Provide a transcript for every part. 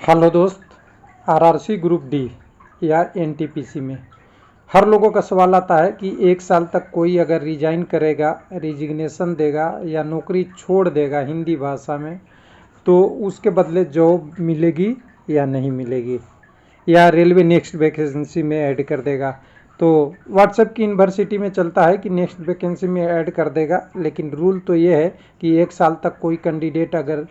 Hello दोस्त। RRC group D या NTPC में हर लोगों का सवाल आता है कि 1 साल तक कोई अगर रिजाइन करेगा, रिजिग्नेशन देगा या नौकरी छोड़ देगा हिंदी भाषा में, तो उसके बदले जॉब मिलेगी या नहीं मिलेगी, या रेलवे नेक्स्ट वैकेंसी में ऐड कर देगा। तो व्हाट्सएप की यूनिवर्सिटी में चलता है कि नेक्स्ट वैकेंसी में ऐड कर देगा, लेकिन रूल तो ये है कि 1 साल तक कोई कैंडिडेट अगर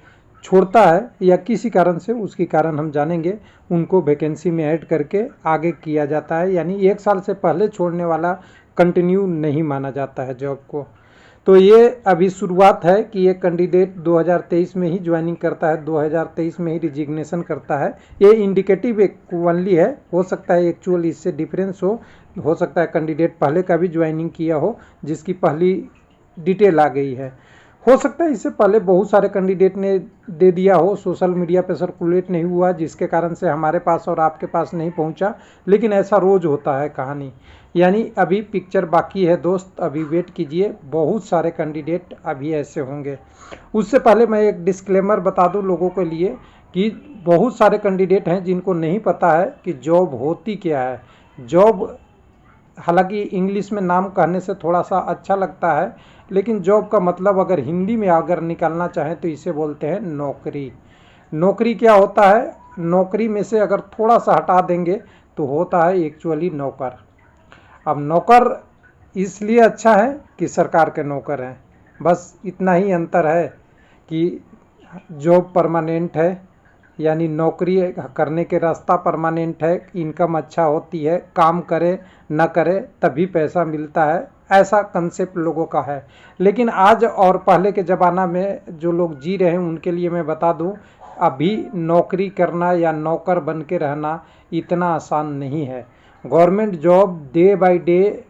छोड़ता है या किसी कारण से, उसकी कारण हम जानेंगे, उनको वैकेंसी में ऐड करके आगे किया जाता है। यानी 1 साल से पहले छोड़ने वाला कंटिन्यू नहीं माना जाता है जॉब को। तो ये अभी शुरुआत है कि ये कैंडिडेट 2023 में ही ज्वाइनिंग करता है, 2023 में ही रिजिग्नेशन करता है। ये इंडिकेटिव एक ओनली है, हो सकता है एक्चुअल इससे डिफरेंस हो सकता है कैंडिडेट पहले का भी ज्वाइनिंग किया हो जिसकी पहली डिटेल आ गई है। हो सकता है इससे पहले बहुत सारे कैंडिडेट ने दे दिया हो, सोशल मीडिया पे सर्कुलेट नहीं हुआ जिसके कारण से हमारे पास और आपके पास नहीं पहुंचा, लेकिन ऐसा रोज़ होता है कहानी। यानी अभी पिक्चर बाकी है दोस्त, अभी वेट कीजिए, बहुत सारे कैंडिडेट अभी ऐसे होंगे। उससे पहले मैं एक डिस्क्लेमर बता दूं लोगों के लिए कि बहुत सारे कैंडिडेट हैं जिनको नहीं पता है कि जॉब होती क्या है। जॉब हालांकि इंग्लिश में नाम कहने से थोड़ा सा अच्छा लगता है, लेकिन जॉब का मतलब अगर हिंदी में अगर निकालना चाहें तो इसे बोलते हैं नौकरी। नौकरी क्या होता है, नौकरी में से अगर थोड़ा सा हटा देंगे तो होता है एक्चुअली नौकर। अब नौकर इसलिए अच्छा है कि सरकार के नौकर हैं, बस इतना ही अंतर है कि जॉब परमानेंट है, यानी नौकरी करने के रास्ता परमानेंट है, इनकम अच्छा होती है, काम करे न करे तभी पैसा मिलता है, ऐसा कंसेप्ट लोगों का है। लेकिन आज और पहले के ज़माना में जो लोग जी रहे हैं उनके लिए मैं बता दूं, अभी नौकरी करना या नौकर बन के रहना इतना आसान नहीं है। Government job day by day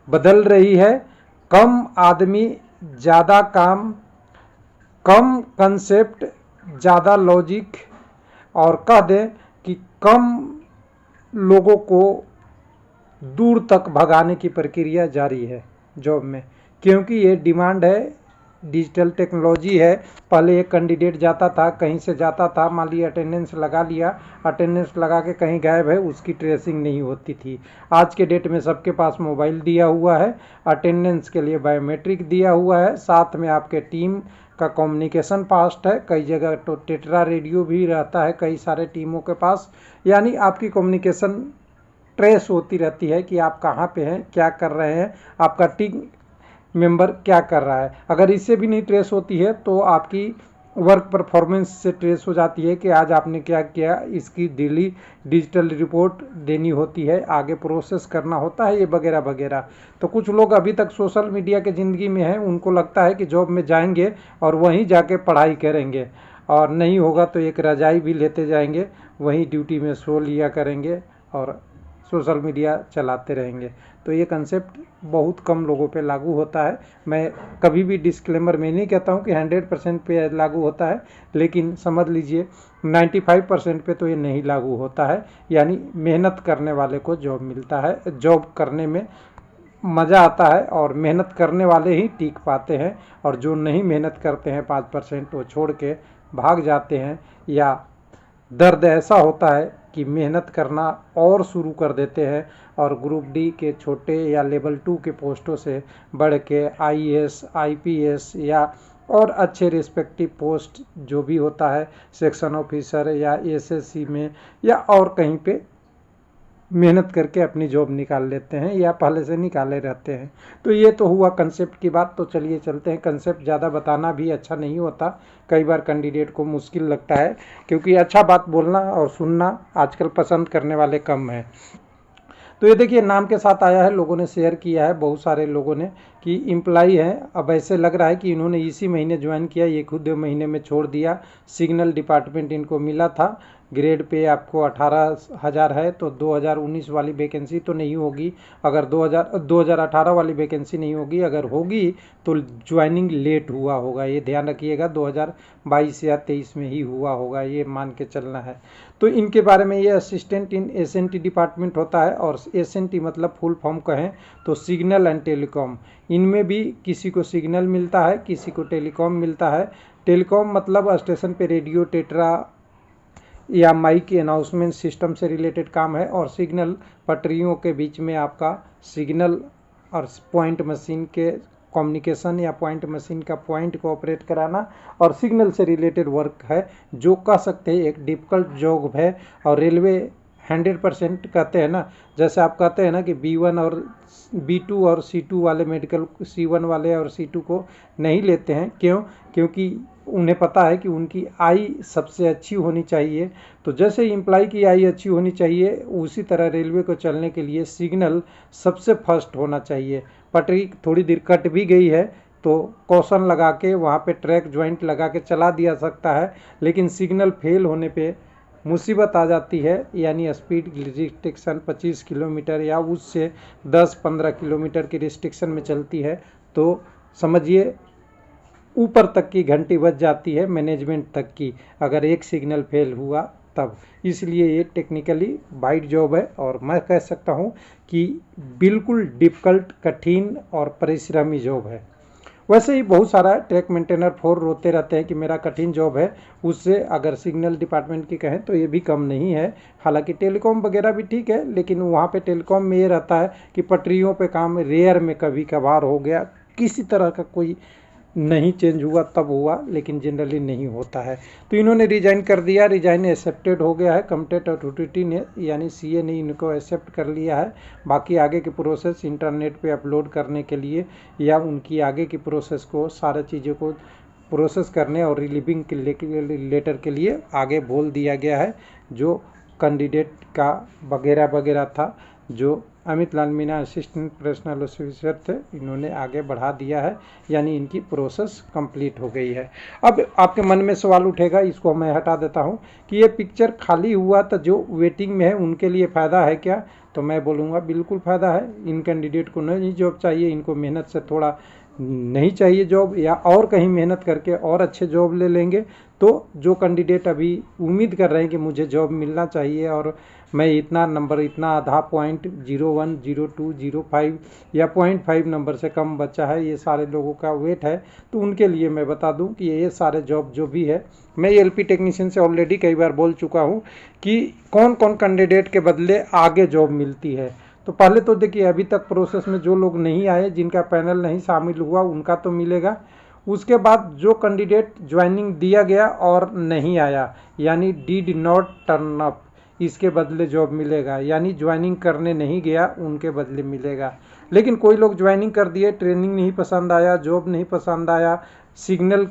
बदल रही है, कम आदमी ज़्यादा काम, कम कंसेप्ट ज़्यादा लॉजिक, और कह दें कि कम लोगों को दूर तक भगाने की प्रक्रिया जारी है जॉब में, क्योंकि ये डिमांड है, डिजिटल टेक्नोलॉजी है। पहले एक कैंडिडेट जाता था, कहीं से जाता था, मान लिया अटेंडेंस लगा लिया, अटेंडेंस लगा के कहीं गायब है, उसकी ट्रेसिंग नहीं होती थी। आज के डेट में सबके पास मोबाइल दिया हुआ है, अटेंडेंस के लिए बायोमेट्रिक दिया हुआ है, साथ में आपके टीम का कम्युनिकेशन फास्ट है, कई जगह तो टेट्रा रेडियो भी रहता है कई सारे टीमों के पास। यानी आपकी कम्युनिकेशन ट्रेस होती रहती है कि आप कहाँ पे हैं, क्या कर रहे हैं, आपका टीम मेंबर क्या कर रहा है। अगर इससे भी नहीं ट्रेस होती है तो आपकी वर्क परफॉर्मेंस से ट्रेस हो जाती है कि आज आपने क्या किया, इसकी डेली डिजिटल रिपोर्ट देनी होती है, आगे प्रोसेस करना होता है, ये वगैरह वगैरह। तो कुछ लोग अभी तक सोशल मीडिया के ज़िंदगी में हैं, उनको लगता है कि जॉब में जाएंगे और वहीं जाके पढ़ाई करेंगे, और नहीं होगा तो एक रजाई भी लेते जाएंगे, वहीं ड्यूटी में सो लिया करेंगे और सोशल मीडिया चलाते रहेंगे। तो ये कंसेप्ट बहुत कम लोगों पे लागू होता है। मैं कभी भी डिस्क्लेमर में नहीं कहता हूँ कि 100% पे लागू होता है, लेकिन समझ लीजिए 95% पे तो ये नहीं लागू होता है। यानी मेहनत करने वाले को जॉब मिलता है, जॉब करने में मज़ा आता है और मेहनत करने वाले ही टिक पाते हैं, और जो नहीं मेहनत करते हैं 5% वो छोड़ के भाग जाते हैं, या दर्द ऐसा होता है कि मेहनत करना और शुरू कर देते हैं और ग्रुप डी के छोटे या लेवल 2 के पोस्टों से बढ़ के आईएएस, आईपीएस या और अच्छे रिस्पेक्टिव पोस्ट जो भी होता है, सेक्शन ऑफिसर या एसएससी में या और कहीं पे मेहनत करके अपनी जॉब निकाल लेते हैं या पहले से निकाले रहते हैं। तो ये तो हुआ कंसेप्ट की बात। तो चलिए चलते हैं, कंसेप्ट ज़्यादा बताना भी अच्छा नहीं होता, कई बार कैंडिडेट को मुश्किल लगता है, क्योंकि अच्छा बात बोलना और सुनना आजकल पसंद करने वाले कम हैं। तो ये देखिए नाम के साथ आया है, लोगों ने शेयर किया है, बहुत सारे लोगों ने, कि एम्प्लाई है। अब ऐसे लग रहा है कि इन्होंने इसी महीने ज्वाइन किया, 1 महीने में छोड़ दिया। सिग्नल डिपार्टमेंट इनको मिला था, ग्रेड पे आपको 18,000 है, तो 2019 वाली वैकेंसी तो नहीं होगी। अगर 2018 वाली वैकेंसी नहीं होगी, अगर होगी तो ज्वाइनिंग लेट हुआ होगा, ये ध्यान रखिएगा, 2022 या 23 में ही हुआ होगा, ये मान के चलना है। तो इनके बारे में, ये असिस्टेंट इन एसएनटी डिपार्टमेंट होता है, और एसएनटी मतलब फुल फॉर्म कहें तो सिग्नल एंड टेलीकॉम। इनमें भी किसी को सिग्नल मिलता है, किसी को टेलीकॉम मिलता है। टेलीकॉम मतलब स्टेशन पे रेडियो, टेट्रा या माइक अनाउंसमेंट सिस्टम से रिलेटेड काम है, और सिग्नल पटरियों के बीच में आपका सिग्नल और पॉइंट मशीन के कम्युनिकेशन या पॉइंट मशीन का पॉइंट को ऑपरेट कराना और सिग्नल से रिलेटेड वर्क है, जो कह सकते हैं एक डिफिकल्ट जॉब है। और रेलवे 100% कहते हैं ना, जैसे आप कहते हैं ना कि B1 और B2 और C2 वाले मेडिकल C1 वाले और C2 को नहीं लेते हैं, क्यों? क्योंकि उन्हें पता है कि उनकी आई सबसे अच्छी होनी चाहिए। तो जैसे एम्प्लॉय की आई अच्छी होनी चाहिए, उसी तरह रेलवे को चलने के लिए सिग्नल सबसे फर्स्ट होना चाहिए। पटरी थोड़ी देर कट भी गई है तो कॉशन लगा के वहाँ पे ट्रैक जॉइंट लगा के चला दिया सकता है, लेकिन सिग्नल फेल होने पे मुसीबत आ जाती है, यानी स्पीड रिस्ट्रिक्शन 25 किलोमीटर या उससे 10-15 किलोमीटर की रिस्ट्रिक्शन में चलती है, तो समझिए ऊपर तक की घंटी बज जाती है, मैनेजमेंट तक की, अगर एक सिग्नल फेल हुआ तब। इसलिए ये टेक्निकली वाइड जॉब है, और मैं कह सकता हूँ कि बिल्कुल डिफ़िकल्ट, कठिन और परिश्रमी जॉब है। वैसे ही बहुत सारा ट्रैक मेंटेनर 4 रोते रहते हैं कि मेरा कठिन जॉब है, उससे अगर सिग्नल डिपार्टमेंट की कहें तो ये भी कम नहीं है। हालांकि टेलीकॉम वगैरह भी ठीक है, लेकिन वहाँ पे टेलीकॉम में ये रहता है कि पटरियों पे काम रेयर में कभी कभार हो गया, किसी तरह का कोई नहीं चेंज हुआ तब हुआ, लेकिन जनरली नहीं होता है। तो इन्होंने रिजाइन कर दिया, रिजाइन एक्सेप्टेड हो गया है, कॉम्पिटेंट अथॉरिटी ने यानी CA ने इनको एक्सेप्ट कर लिया है। बाकी आगे की प्रोसेस इंटरनेट पे अपलोड करने के लिए या उनकी आगे की प्रोसेस को सारे चीज़ों को प्रोसेस करने और रिलीविंग के लेटर के लिए आगे बोल दिया गया है। जो कैंडिडेट का वगैरह वगैरह था, जो Amit Lal Meena assistant professional officer थे, इन्होंने आगे बढ़ा दिया है, यानी इनकी प्रोसेस कंप्लीट हो गई है। अब आपके मन में सवाल उठेगा, इसको मैं हटा देता हूं कि ये पिक्चर खाली हुआ तो जो वेटिंग में है उनके लिए फ़ायदा है क्या? तो मैं बोलूँगा बिल्कुल फ़ायदा है। इन कैंडिडेट को नहीं जॉब चाहिए, इनको मेहनत से थोड़ा नहीं चाहिए जॉब, या और कहीं मेहनत करके और अच्छे जॉब ले लेंगे। तो जो कैंडिडेट अभी उम्मीद कर रहे हैं कि मुझे जॉब मिलना चाहिए और मैं इतना नंबर, इतना आधा 0.01, 02, 05 या 0.5 नंबर से कम बच्चा है, ये सारे लोगों का वेट है, तो उनके लिए मैं बता दूं कि ये सारे जॉब जो भी है, मैं LP टेक्नीशियन से ऑलरेडी कई बार बोल चुका हूं कि कौन कौन कैंडिडेट के बदले आगे जॉब मिलती है। तो पहले तो देखिए, अभी तक प्रोसेस में जो लोग नहीं आए, जिनका पैनल नहीं शामिल हुआ, उनका तो मिलेगा। उसके बाद जो कैंडिडेट ज्वाइनिंग दिया गया और नहीं आया, यानी डिड नॉट टर्न अप, इसके बदले जॉब मिलेगा, यानी ज्वाइनिंग करने नहीं गया उनके बदले मिलेगा। लेकिन कोई लोग ज्वाइनिंग कर दिए, ट्रेनिंग नहीं पसंद आया, जॉब नहीं पसंद आया, सिग्नल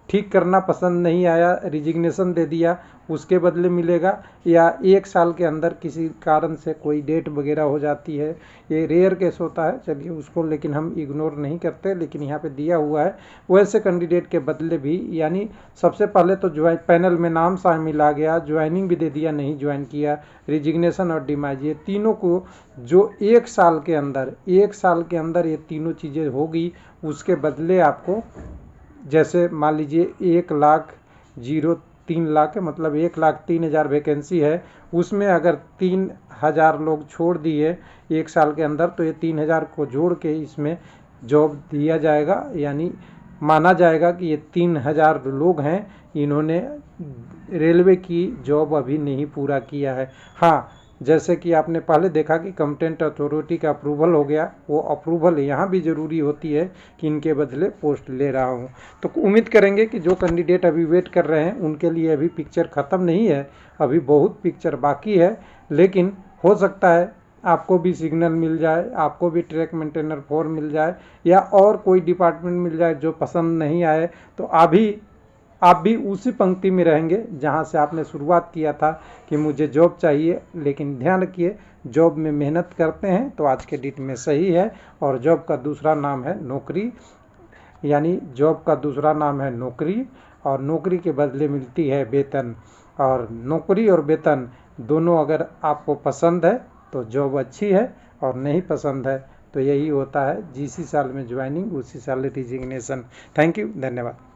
ठीक करना पसंद नहीं आया, रिजिग्नेशन दे दिया, उसके बदले मिलेगा। या 1 साल के अंदर किसी कारण से कोई डेट वगैरह हो जाती है, ये रेयर केस होता है, चलिए उसको लेकिन हम इग्नोर नहीं करते, लेकिन यहाँ पे दिया हुआ है। वैसे कैंडिडेट के बदले भी, यानी सबसे पहले तो पैनल में नाम शामिल आ गया, ज्वाइनिंग भी दे दिया, नहीं ज्वाइन किया, रिजिग्नेशन और डिमाइज, ये तीनों को जो 1 साल के अंदर ये तीनों चीज़ें होगी, उसके बदले आपको, जैसे मान लीजिए 1,03 लाख है, मतलब 1,03,000 वैकेंसी है, उसमें अगर 3,000 लोग छोड़ दिए 1 साल के अंदर, तो ये 3,000 को जोड़ के इसमें जॉब दिया जाएगा, यानी माना जाएगा कि ये 3,000 लोग हैं, इन्होंने रेलवे की जॉब अभी नहीं पूरा किया है। हाँ, जैसे कि आपने पहले देखा कि कॉम्पिटेंट अथॉरिटी का अप्रूवल हो गया, वो अप्रूवल यहाँ भी ज़रूरी होती है कि इनके बदले पोस्ट ले रहा हूँ। तो उम्मीद करेंगे कि जो कैंडिडेट अभी वेट कर रहे हैं उनके लिए अभी पिक्चर ख़त्म नहीं है, अभी बहुत पिक्चर बाकी है, लेकिन हो सकता है आपको भी सिग्नल मिल जाए, आपको भी ट्रैक मेंटेनर 4 मिल जाए, या और कोई डिपार्टमेंट मिल जाए जो पसंद नहीं आए, तो आप भी उसी पंक्ति में रहेंगे जहां से आपने शुरुआत किया था कि मुझे जॉब चाहिए। लेकिन ध्यान रखिए, जॉब में मेहनत करते हैं तो आज के डेट में सही है, और जॉब का दूसरा नाम है नौकरी, यानी जॉब का दूसरा नाम है नौकरी, और नौकरी के बदले मिलती है वेतन। और नौकरी और वेतन दोनों अगर आपको पसंद है तो जॉब अच्छी है, और नहीं पसंद है तो यही होता है, जिसी साल में ज्वाइनिंग उसी साल रिजिग्नेशन। थैंक यू, धन्यवाद।